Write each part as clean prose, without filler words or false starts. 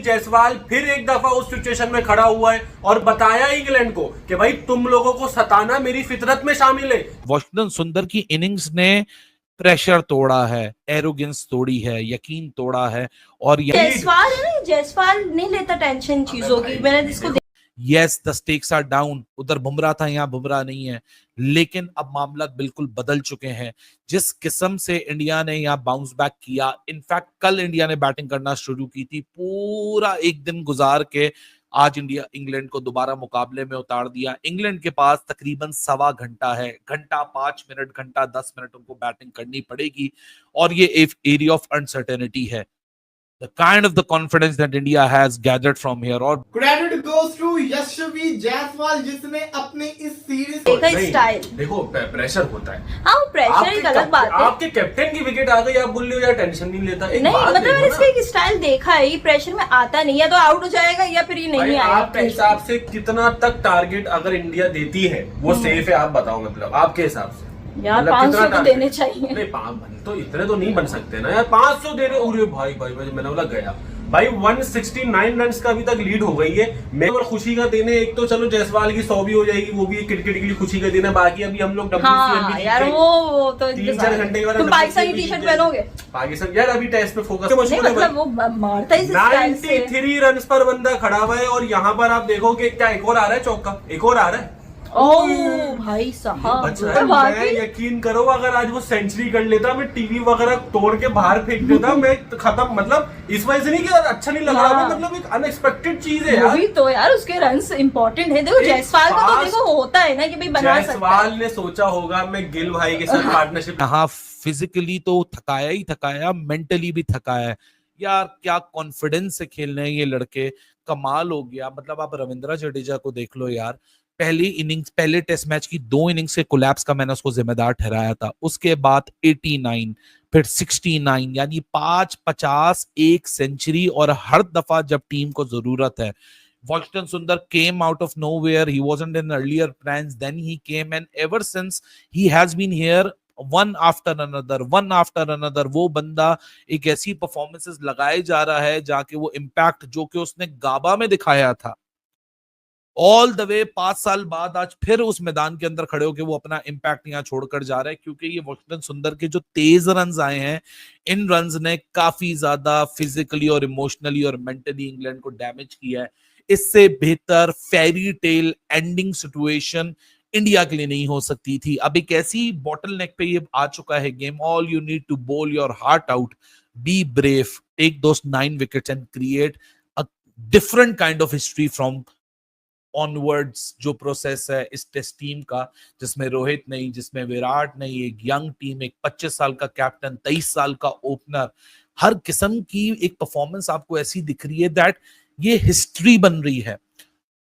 जायसवाल फिर एक दफा उस सिचुएशन में खड़ा हुआ है और बताया इंग्लैंड को कि भाई तुम लोगों को सताना मेरी फितरत में शामिल है। वॉशिंगटन सुंदर की इनिंग्स ने प्रेशर तोड़ा है, एरोगेंस तोड़ी है, यकीन तोड़ा है। और जायसवाल है ना, जायसवाल नहीं लेता टेंशन चीजों की। मैंने इसको yes the stakes are down. उधर बुमराह था, यहाँ बुमराह नहीं है, लेकिन अब मामला बिल्कुल बदल चुके हैं। जिस किस्म से इंडिया ने यहाँ बाउंस बैक किया, इनफैक्ट कल इंडिया ने बैटिंग करना शुरू की थी, पूरा एक दिन गुजार के आज इंडिया इंग्लैंड को दोबारा मुकाबले में उतार दिया। इंग्लैंड के पास तकरीबन 1.25 घंटा है, घंटा 5 मिनट, घंटा 10 मिनट उनको बैटिंग करनी पड़ेगी। और ये एक एरिया ऑफ अनसर्टेनिटी है। The kind of the confidence that India has gathered from here, और credit goes to यशस्वी जायसवाल जिसने अपने इस सीरीज देखा स्टाइल। देखो प्रेशर होता है। हाँ प्रेशर एक अलग बात है। आपके कैप्टन की विकेट आ गई, आप बोल रहे हो यार टेंशन नहीं लेता। नहीं मतलब मैंने इसका एक स्टाइल देखा है, ये प्रेशर में आता नहीं है तो आउट हो जाएगा या फिर ये नहीं आएगा। आपके हिसाब से कितना तक टारगेट अगर इंडिया देती है वो सेफ है, आप बताओ। मतलब आपके हिसाब से यार 500 तो देने चाहिए। नहीं तो इतने तो नहीं बन सकते ना यार, 500 दे रहे। अरे भाई मैंने बोला गया भाई। 169 रन का अभी तक लीड हो गई है। मैं और खुशी का दिन है, एक तो चलो जायसवाल की 100 भी हो जाएगी, वो भी क्रिकेट के लिए खुशी का दिन है। बाकी अभी हम लोग हाँ, यार वो तो 3-4 घंटे के बाद तुम पाकिस्तानी टी-शर्ट पहनोगे। पाकिस्तान यार अभी टेस्ट पे फोकस मतलब वो मारता ही 93 रन पर बंदा खड़ा हुआ है। और यहाँ पर आप देखो कि क्या एक और आ रहा है, चौका एक और आ रहा है। ओह भाई साहब, मैं यकीन करो अगर आज वो सेंचुरी कर लेता, मैं टीवी वगैरह तोड़ के बाहर फेंक देता। मैं खत्म। मतलब इस वजह से नहीं कि अच्छा नहीं लग रहा, मतलब एक अनएक्सपेक्टेड चीज है यार। तो यार उसके रन्स इंपॉर्टेंट है। देखो जायसवाल का तो देखो होता है ना कि भाई बना सकता है। जायसवाल ने सोचा होगा मैं गिल भाई के साथ पार्टनरशिप। हाँ फिजिकली तो थकाया ही थकाया, मेंटली भी थकाया है यार। क्या कॉन्फिडेंस से खेल रहे हैं ये लड़के, कमाल हो गया। मतलब आप रविंद्र जडेजा को देख लो यार, पहली इनिंग्स, पहले टेस्ट मैच की 2 इनिंग्स के कोलैप्स का मैंने उसको जिम्मेदार ठहराया था। उसके बाद 89, फिर 69, यानी 5-50, 1 सेंचुरी। और हर दफा जब टीम को जरूरत है, वॉशिंगटन सुंदर came out of nowhere. He wasn't in earlier plans, then he came, and ever since he has been here one after another. वो बंदा एक ऐसी परफॉर्मेंसेस लगाए जा रहा है जाके वो इम्पैक्ट जो कि उसने गाबा में दिखाया था, ऑल द वे 5 साल बाद आज फिर उस मैदान के अंदर खड़े होकर वो अपना इम्पैक्ट यहाँ छोड़कर जा रहा है। क्योंकि ये वॉशिंगटन सुंदर के जो तेज रन्स आए हैं, इन रन्स ने काफी ज्यादा फिजिकली और इमोशनली और मेंटली इंग्लैंड को डैमेज किया है। इससे बेहतर fairy tale ending situation India के लिए नहीं हो सकती थी। अब एक ऐसी बॉटल नेक पे ये आ चुका है game. All you need to bowl your heart out, be brave, take those 9 wickets and create a different kind of history from onwards. जो प्रोसेस है इस टेस्ट टीम का, जिसमें रोहित नहीं, जिसमें विराट नहीं, एक यंग टीम, एक 25 साल का कैप्टन, 23 साल का ओपनर, हर किस्म की एक परफॉर्मेंस आपको ऐसी दिख रही है दैट ये हिस्ट्री बन रही है,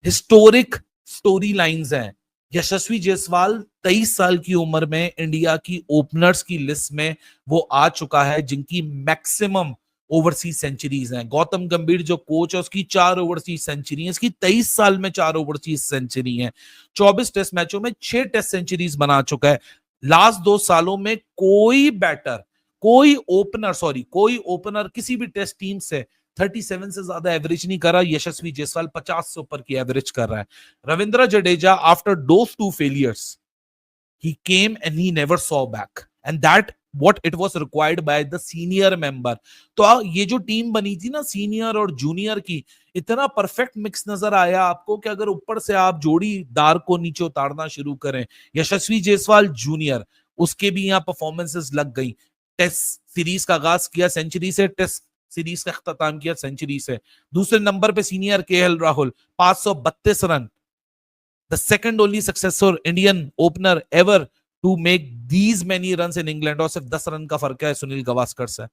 हिस्टोरिक स्टोरी लाइंस हैं। यशस्वी जायसवाल 23 साल की उम्र में इंडिया की ओपनर्स की लिस्ट में वो आ चुका है जिनकी मैक्सिमम ओवरसीज सेंचुरीज हैं। गौतम गंभीर जो कोच है उसकी 4 ओवरसीज सेंचुरी है, इसकी 23 साल में 4 ओवरसीज सेंचुरी है। 24 टेस्ट मैचों में 6 टेस्ट सेंचुरीज बना चुका है। लास्ट 2 सालों में कोई बैटर, कोई ओपनर किसी भी टेस्ट टीम से 37 से ज्यादा एवरेज नहीं कर रहा। यशस्वी जायसवाल 50 से ऊपर की एवरेज कर रहा है। Ravindra Jadeja after those 2 failures he came and he never saw back, and that what it was required by the senior member. तो ये जो टीम बनी थी ना सीनियर और जूनियर की, इतना परफेक्ट मिक्स नजर आया आपको कि अगर ऊपर से आप जोड़ीदार को नीचे उतारना शुरू करें, यशस्वी जायसवाल जूनियर, उसके भी यहाँ परफॉर्मेंसेस लग गई। टेस्ट सीरीज का आगाज किया सेंचुरी से, टेस्ट सीरीज का अख्ताम किया सेंचुरी से। दूसरे नंबर पे senior KL Rahul 532 run, the second only successful Indian opener ever to make these many runs in England, और सिर्फ 10 रन का फर्क है सुनील गावस्कर से।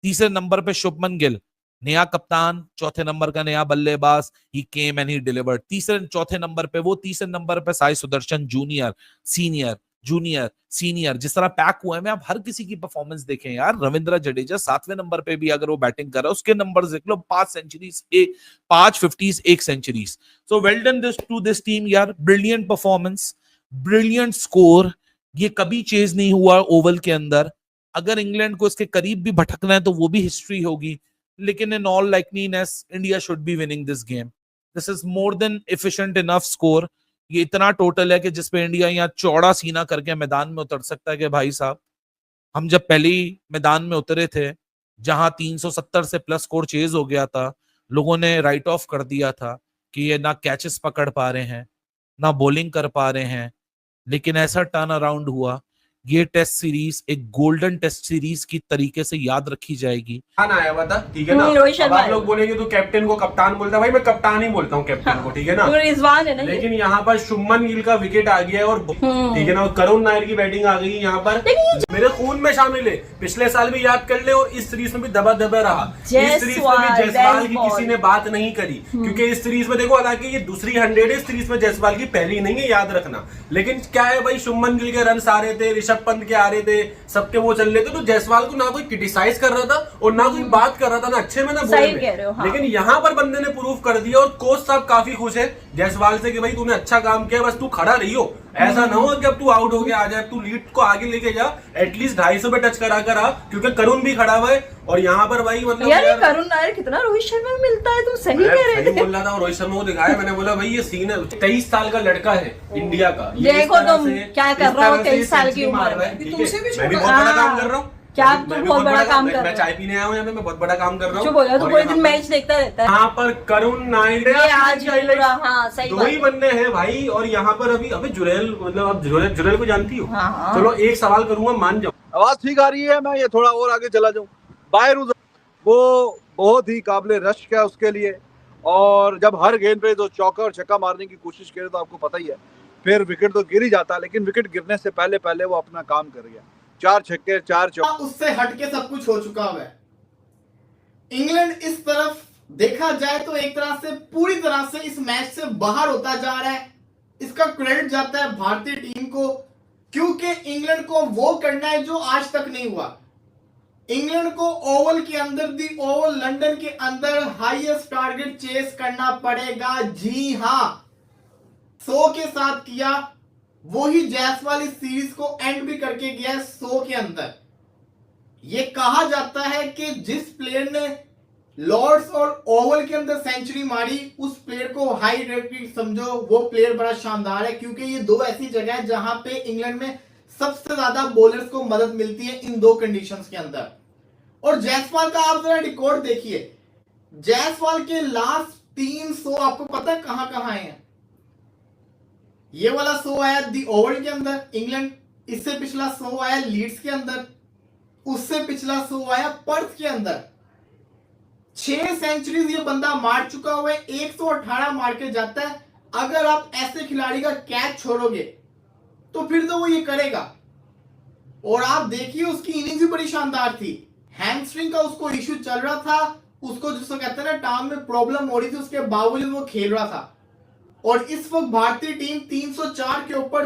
तीसरे नंबर पे शुभमन गिल, नया कप्तान, चौथे नंबर का नया बल्लेबाज, he came and he delivered। चौथे नंबर पे वो, तीसरे नंबर पे Sai Sudarshan junior, senior, junior, senior, जिस तरह पैक हुए में आप हर किसी की परफॉर्मेंस देखें यार। रविंद्र जडेजा 7वें नंबर पे भी अगर वो बैटिंग कर रहा है, उसके नंबर्स देख लो, 5 centuries, 5 50s, 1 centuries. So well done to this team यार, ब्रिलियंट परफॉर्मेंस, ब्रिलियंट स्कोर। ये कभी चेज नहीं हुआ ओवल के अंदर। अगर इंग्लैंड को इसके करीब भी भटकना है तो वो भी हिस्ट्री होगी। लेकिन in all likeliness India should be winning this game. This is more than efficient enough score. ये इतना टोटल है कि जिसपे इंडिया यहाँ चौड़ा सीना करके मैदान में उतर सकता है कि भाई साहब, हम जब पहली मैदान में उतरे थे जहां 370 से प्लस स्कोर चेज हो गया था, लोगों ने राइट ऑफ कर दिया था कि ये ना कैचेस पकड़ पा रहे हैं ना बॉलिंग कर पा रहे हैं, लेकिन ऐसा टर्न अराउंड हुआ. ये टेस्ट सीरीज एक गोल्डन टेस्ट सीरीज की तरीके से याद रखी जाएगी. आया हुआ था, ठीक है ना. रोहित अब शर्मा आप लोग बोलेंगे तो कैप्टन को कप्तान बोलता है. भाई मैं कप्तान ही बोलता हूँ कैप्टन को, ठीक है ना. रिजवान है ना ये? लेकिन यहाँ पर शुभमन गिल का विकेट आ गया है और ठीक है ना, और करुण नायर की बैटिंग आ गई यहाँ पर. मेरे खून में शामिल है. पिछले साल भी याद कर ले और इस सीरीज में भी दबा दबा रहा. इस सीरीज में भी जायसवाल की किसी ने बात नहीं करी, क्योंकि इस सीरीज में देखो, हालांकि ये दूसरी 100 है इस सीरीज में, जायसवाल की पहली नहीं है, याद रखना. लेकिन क्या है भाई, शुभमन गिल के रन आ रहे थे, ऋषभ पंत के आ रहे थे, सबके वो चल रहे थे, तो जायसवाल को ना कोई क्रिटिसाइज कर रहा था और ना कोई बात कर रहा था, ना अच्छे में ना बुरे में. हाँ. लेकिन यहाँ पर बंदे ने प्रूफ कर दिया और कोच साहब काफी खुश है जायसवाल से कि भाई तूने अच्छा काम किया, बस तू खड़ा रही हो. ऐसा ना हो कि अब तू आउट हो गया आ जाए. तू लीड को आगे लेके जा, एटलीस्ट 250 पे टच करा कर आ, क्योंकि करुण भी खड़ा हुआ है. और यहाँ पर भाई मतलब यार ये करुण नायर कितना रोहित शर्मा में मिलता है, तुम सही कह रहे थे. बोल रहा था, रोहित शर्मा को दिखाया मैंने, बोला भाई ये सीन है. 23 साल का लड़का है इंडिया का. देखो तुम क्या कर रहा हो 23 साल की उम्र में. मैं भी बहुत बड़ा काम कर रहा हूँ. क्या तुम बहुत बड़ा काम कर रहे हो? मैं चाय पीने आया हूँ यहाँ पे, मैं बहुत बड़ा काम कर रहा हूँ. जो बोला तो पूरे दिन मैच देखता रहता है. यहाँ पर करुण नायर आज हाँ सही दो ही बंदे हैं भाई. और यहाँ पर अभी जुरेल, मतलब आप जुरेल को जानती हो. चलो एक सवाल करूंगा, मान जाओ. आवाज ठीक आ रही है, मैं ये थोड़ा और आगे चला जाऊं. बायर वो बहुत ही काबिल रश्क है उसके लिए, और जब हर गेंद पे तो चौका और छक्का मारने की कोशिश करे तो आपको पता ही है, फिर विकेट तो गिर ही जाता. लेकिन विकेट गिरने से पहले वो अपना काम कर गया. 4 छक्के 4 चौके. उससे हटके सब कुछ हो चुका है. इंग्लैंड इस तरफ देखा जाए तो एक तरह से पूरी तरह से इस मैच से बाहर होता जा रहा है. इसका क्रेडिट जाता है भारतीय टीम को, क्योंकि इंग्लैंड को वो करना है जो आज तक नहीं हुआ. इंग्लैंड को ओवल के अंदर, दी ओवल लंदन के अंदर हाईएस्ट टारगेट चेस करना पड़ेगा. जी हां, 100 के साथ किया. वही जायसवाल इस सीरीज को एंड भी करके गया 100 के अंदर. यह कहा जाता है कि जिस प्लेयर ने लॉर्ड्स और ओवल के अंदर सेंचुरी मारी, उस प्लेयर को हाई रेटेड समझो, वो प्लेयर बड़ा शानदार है. क्योंकि ये दो ऐसी जगह है जहां पे इंग्लैंड में सबसे ज्यादा बॉलर्स को मदद मिलती है इन दो कंडीशंस के अंदर. और जायसवाल का आप जरा रिकॉर्ड देखिए. जायसवाल के लास्ट 300 आपको पता है कहां कहां आए हैं? ये वाला 100 आया दी ओवल के अंदर इंग्लैंड, इससे पिछला 100 आया लीड्स के अंदर, उससे पिछला 100 आया पर्थ के अंदर. 6 सेंचुरीज ये बंदा मार चुका हुआ है. 118 मार के जाता है. अगर आप ऐसे खिलाड़ी का कैच छोड़ोगे तो फिर तो वो ये करेगा. और आप देखिए उसकी इनिंग्स भी बड़ी शानदार थी. हैमस्ट्रिंग का उसको इश्यू चल रहा था, उसको जिसको कहते हैं ना टांग में प्रॉब्लम हो रही थी, उसके बावजूद वो खेल रहा था. और इस वक्त भारतीय टीम 304 के ऊपर